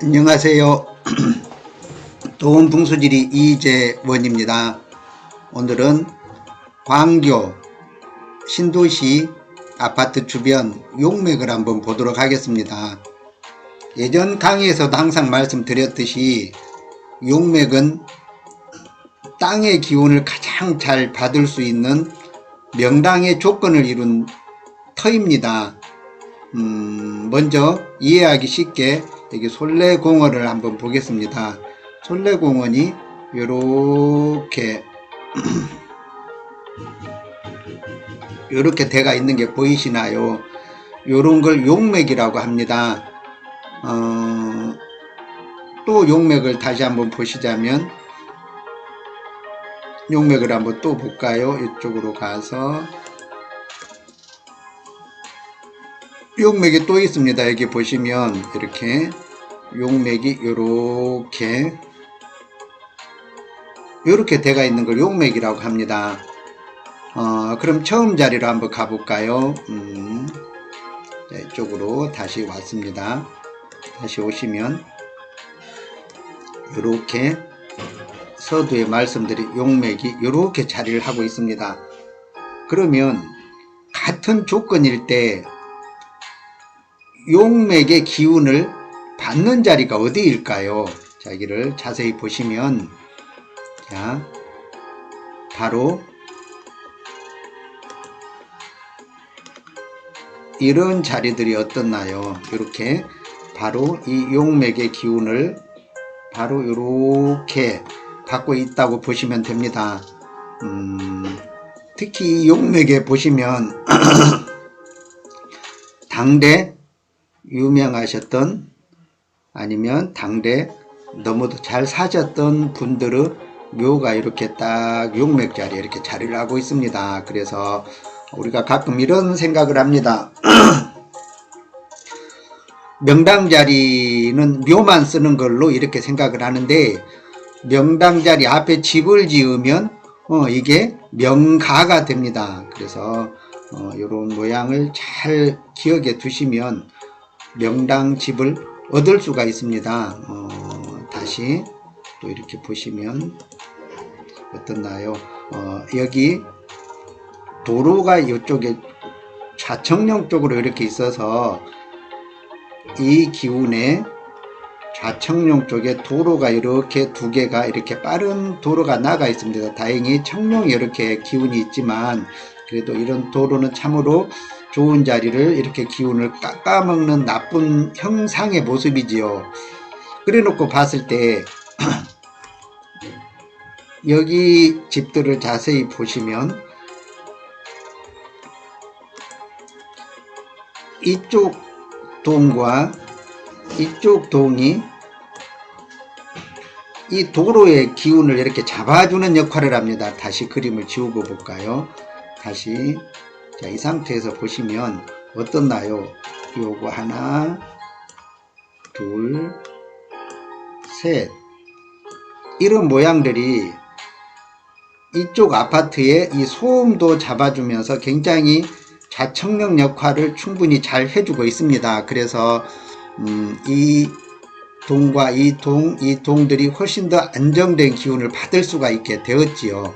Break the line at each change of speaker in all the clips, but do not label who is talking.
안녕하세요. 도움풍수지리 이재원입니다. 오늘은 광교 신도시 아파트 주변 용맥을 한번 보도록 하겠습니다. 예전 강의에서도 항상 말씀드렸듯이 용맥은 땅의 기운을 가장 잘 받을 수 있는 명당의 조건을 이룬 터입니다. 먼저 이해하기 쉽게 여기 솔레공원을 한번 보겠습니다. 솔레공원이 요렇게 요렇게 대가 있는 게 보이시나요? 요런 걸 용맥이라고 합니다. 또 용맥을 다시 한번 보시자면 용맥을 한번 또 볼까요? 이쪽으로 가서 용맥이 또 있습니다. 여기 보시면 이렇게 용맥이 요렇게 대가 있는 걸 용맥이라고 합니다. 그럼 처음 자리로 한번 가볼까요? 자, 이쪽으로 다시 왔습니다. 다시 오시면 요렇게 서두에 말씀드린 용맥이 요렇게 자리를 하고 있습니다. 그러면 같은 조건일 때 용맥의 기운을 받는 자리가 어디일까요? 자, 여기를 자세히 보시면, 자, 바로 이런 자리들이 어떻나요? 이렇게 바로 이 용맥의 기운을 바로 이렇게 받고 있다고 보시면 됩니다. 특히 이 용맥에 보시면 당대 유명하셨던 아니면 당대 너무도 잘 사셨던 분들의 묘가 이렇게 딱 용맥 자리에 이렇게 자리를 하고 있습니다. 그래서 우리가 가끔 이런 생각을 합니다. 명당 자리는 묘만 쓰는 걸로 이렇게 생각을 하는데, 명당 자리 앞에 집을 지으면 이게 명가가 됩니다. 그래서 이런 모양을 잘 기억해 두시면 명당 집을 얻을 수가 있습니다. 다시 또 이렇게 보시면 어떻나요? 여기 도로가 이쪽에 좌청령 쪽으로 이렇게 있어서 이 기운에 좌청령 쪽에 도로가 이렇게 두 개가 이렇게 빠른 도로가 나가 있습니다. 다행히 청룡이 이렇게 기운이 있지만 그래도 이런 도로는 참으로 좋은 자리를 이렇게 기운을 깎아먹는 나쁜 형상의 모습이지요. 그래 놓고 봤을 때 여기 집들을 자세히 보시면 이쪽 동과 이쪽 동이 이 도로의 기운을 이렇게 잡아주는 역할을 합니다. 다시 그림을 지우고 볼까요? 다시, 자, 이 상태에서 보시면 어떻나요? 요거 하나, 둘, 셋, 이런 모양들이 이쪽 아파트의 이 소음도 잡아주면서 굉장히 좌청령 역할을 충분히 잘 해주고 있습니다. 그래서 이 동과 이 동들이 훨씬 더 안정된 기운을 받을 수가 있게 되었지요.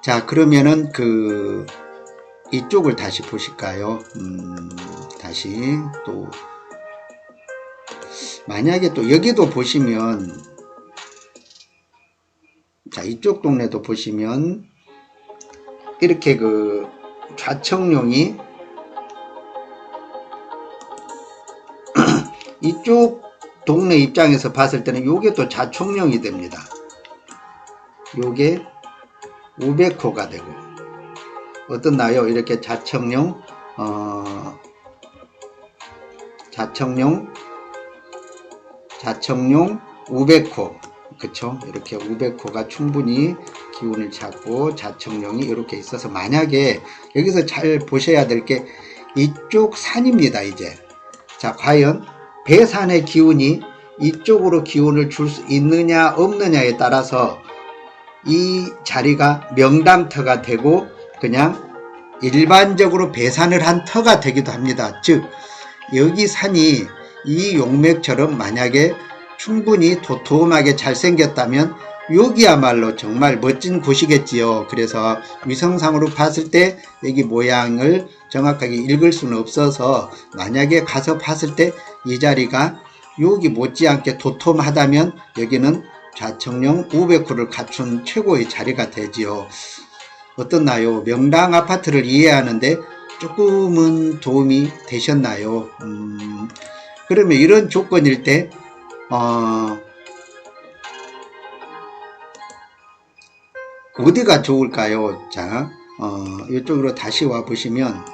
자, 그러면은 이쪽을 다시 보실까요? 다시 또 만약에 또 여기도 보시면, 자, 이쪽 동네도 보시면 이렇게 좌청룡이 이쪽 동네 입장에서 봤을 때는 요게 또 좌청룡이 됩니다. 요게 우백호가 되고 어떻나요? 이렇게 좌청룡 우백호, 그쵸? 이렇게 우백호가 충분히 기운을 잡고 좌청룡이 이렇게 있어서, 만약에 여기서 잘 보셔야 될 게 이쪽 산입니다. 이제 자, 과연 배산의 기운이 이쪽으로 기운을 줄 수 있느냐 없느냐에 따라서 이 자리가 명당터가 되고 그냥 일반적으로 배산을 한 터가 되기도 합니다. 즉 여기 산이 이 용맥처럼 만약에 충분히 도톰하게 잘생겼다면 여기야말로 정말 멋진 곳이겠지요. 그래서 위성상으로 봤을 때 여기 모양을 정확하게 읽을 수는 없어서 만약에 가서 봤을 때 이 자리가 여기 못지않게 도톰하다면 여기는 좌청룡 우백호를 갖춘 최고의 자리가 되지요. 어떻나요? 명당 아파트를 이해하는데 조금은 도움이 되셨나요? 그러면 이런 조건일 때 어디가 좋을까요? 자, 이쪽으로 다시 와 보시면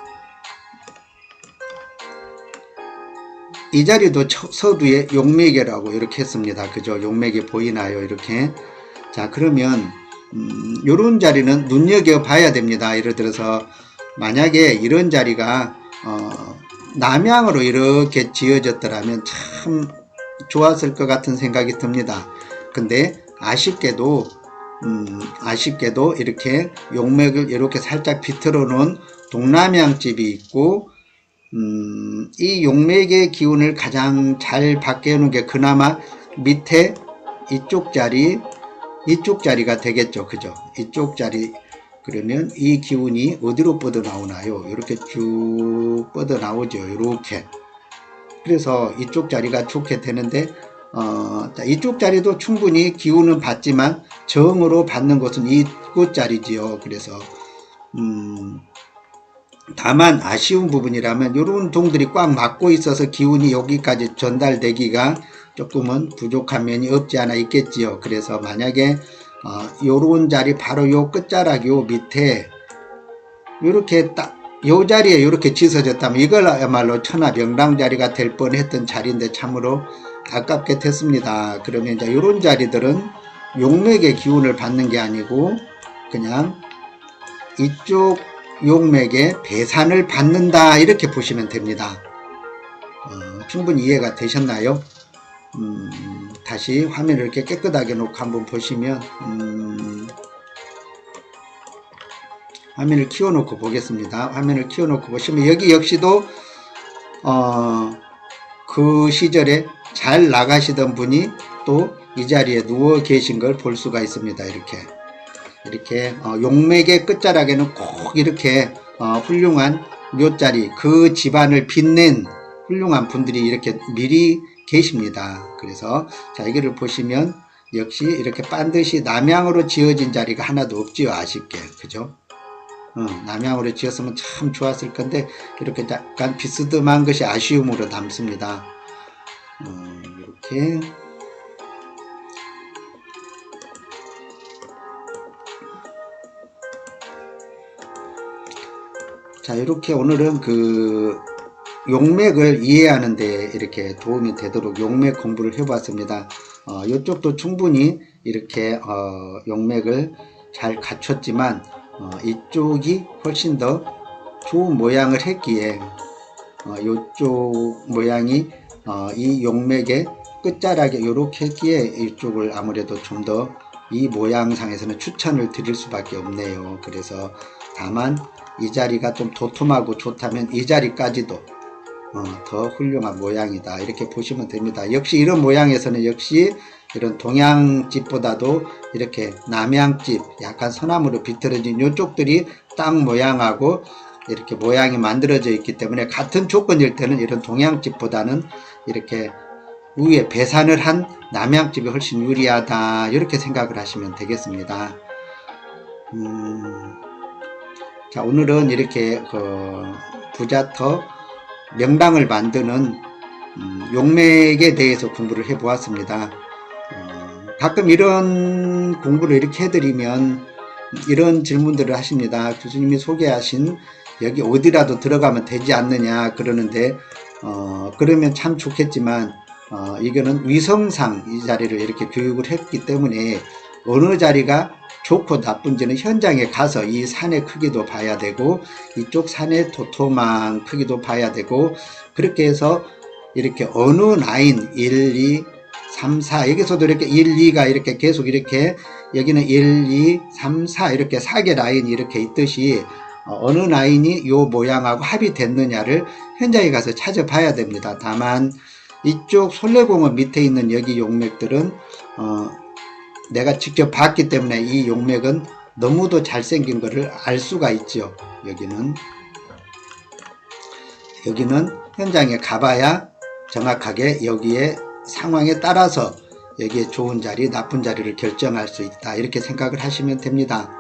이 자리도 서두에 용맥이라고 이렇게 했습니다. 그죠? 용맥이 보이나요? 이렇게. 자, 그러면 요런 자리는 눈여겨봐야 됩니다. 예를 들어서 만약에 이런 자리가 남향으로 이렇게 지어졌더라면 참 좋았을 것 같은 생각이 듭니다. 근데 아쉽게도 이렇게 용맥을 이렇게 살짝 비틀어 놓은 동남향집이 있고 이 용맥의 기운을 가장 잘 받게 해놓은 게 그나마 밑에 이쪽 자리가 되겠죠. 그죠? 이쪽 자리. 그러면 이 기운이 어디로 뻗어 나오나요? 이렇게 쭉 뻗어 나오죠. 이렇게. 그래서 이쪽 자리가 좋게 되는데 이쪽 자리도 충분히 기운은 받지만 정으로 받는 것은 이곳 자리지요. 그래서 다만 아쉬운 부분이라면 이런 동들이 꽉 막고 있어서 기운이 여기까지 전달되기가 조금은 부족한 면이 없지 않아 있겠지요. 그래서 만약에 요런 자리 바로 요 끝자락 요 밑에 요렇게 딱 요 자리에 요렇게 찢어졌다면 이걸야말로 천하 명당 자리가 될 뻔했던 자리인데 참으로 아깝게 됐습니다. 그러면 이제 요런 자리들은 용맥의 기운을 받는 게 아니고 그냥 이쪽 용맥의 배산을 받는다 이렇게 보시면 됩니다. 충분히 이해가 되셨나요? 다시 화면을 이렇게 깨끗하게 놓고 한번 보시면 화면을 키워놓고 보겠습니다. 화면을 키워놓고 보시면 여기 역시도 그 시절에 잘 나가시던 분이 또 이 자리에 누워 계신 걸 볼 수가 있습니다. 이렇게 용맥의 끝자락에는 꼭 이렇게 훌륭한 묘자리 그 집안을 빛낸 훌륭한 분들이 이렇게 미리 계십니다. 그래서 자 여기를 보시면 역시 이렇게 반드시 남향으로 지어진 자리가 하나도 없지요. 아쉽게. 그죠? 남향으로 지었으면 참 좋았을 건데 이렇게 약간 비스듬한 것이 아쉬움으로 남습니다. 이렇게 자 이렇게 오늘은 그 용맥을 이해하는 데 이렇게 도움이 되도록 용맥 공부를 해봤습니다. 이쪽도 충분히 이렇게 용맥을 잘 갖췄지만 이쪽이 훨씬 더 좋은 모양을 했기에 이쪽 모양이 이 용맥의 끝자락에 이렇게 했기에 이쪽을 아무래도 좀 더 이 모양상에서는 추천을 드릴 수밖에 없네요. 그래서 다만 이 자리가 좀 도톰하고 좋다면 이 자리까지도 더 훌륭한 모양이다 이렇게 보시면 됩니다. 역시 이런 모양에서는 역시 이런 동양집보다도 이렇게 남양집 약간 서남으로 비틀어진 이쪽들이 땅 모양하고 이렇게 모양이 만들어져 있기 때문에 같은 조건일 때는 이런 동양집보다는 이렇게 위에 배산을 한 남양집이 훨씬 유리하다 이렇게 생각을 하시면 되겠습니다. 자 오늘은 이렇게 부자터 명당을 만드는 용맥에 대해서 공부를 해 보았습니다. 가끔 이런 공부를 이렇게 해드리면 이런 질문들을 하십니다. 교수님이 소개하신 여기 어디라도 들어가면 되지 않느냐 그러는데 그러면 참 좋겠지만 이거는 위성상 이 자리를 이렇게 교육을 했기 때문에 어느 자리가 좋고 나쁜지는 현장에 가서 이 산의 크기도 봐야 되고 이쪽 산의 도톰한 크기도 봐야 되고 그렇게 해서 이렇게 어느 라인 1, 2, 3, 4 여기서도 이렇게 1, 2가 이렇게 계속 이렇게 여기는 1, 2, 3, 4 이렇게 4개 라인이 이렇게 있듯이 어느 라인이 요 모양하고 합이 됐느냐를 현장에 가서 찾아봐야 됩니다. 다만 이쪽 솔레공원 밑에 있는 여기 용맥들은 내가 직접 봤기 때문에 이 용맥은 너무도 잘생긴 것을 알 수가 있죠. 여기는 현장에 가봐야 정확하게 여기에 상황에 따라서 여기에 좋은 자리 나쁜 자리를 결정할 수 있다, 이렇게 생각을 하시면 됩니다.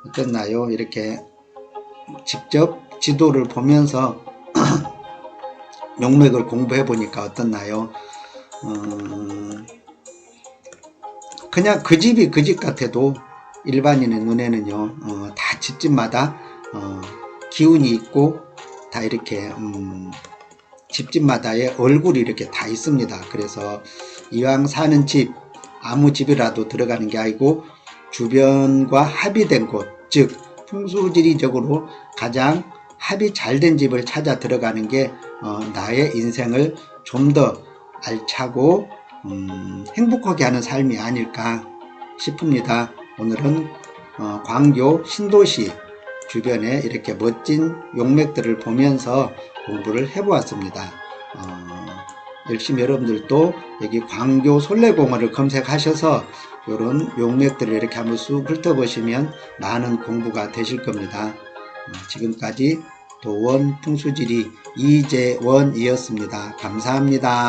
어땠나요? 이렇게 직접 지도를 보면서 용맥을 공부해 보니까 어떻나요? 그냥 그 집이 그 집 같아도 일반인의 눈에는요, 다 집집마다 기운이 있고 다 이렇게 집집마다의 얼굴이 이렇게 다 있습니다. 그래서 이왕 사는 집, 아무 집이라도 들어가는 게 아니고 주변과 합의된 곳, 즉 풍수지리적으로 가장 합이 잘 된 집을 찾아 들어가는 게 나의 인생을 좀 더 알차고 행복하게 하는 삶이 아닐까 싶습니다. 오늘은 광교 신도시 주변에 이렇게 멋진 용맥들을 보면서 공부를 해보았습니다. 열심히 여러분들도 여기 광교 솔레공원을 검색하셔서 이런 용맥들을 이렇게 한번 쑥 훑어보시면 많은 공부가 되실 겁니다. 지금까지 도원 풍수지리 이재원이었습니다. 감사합니다.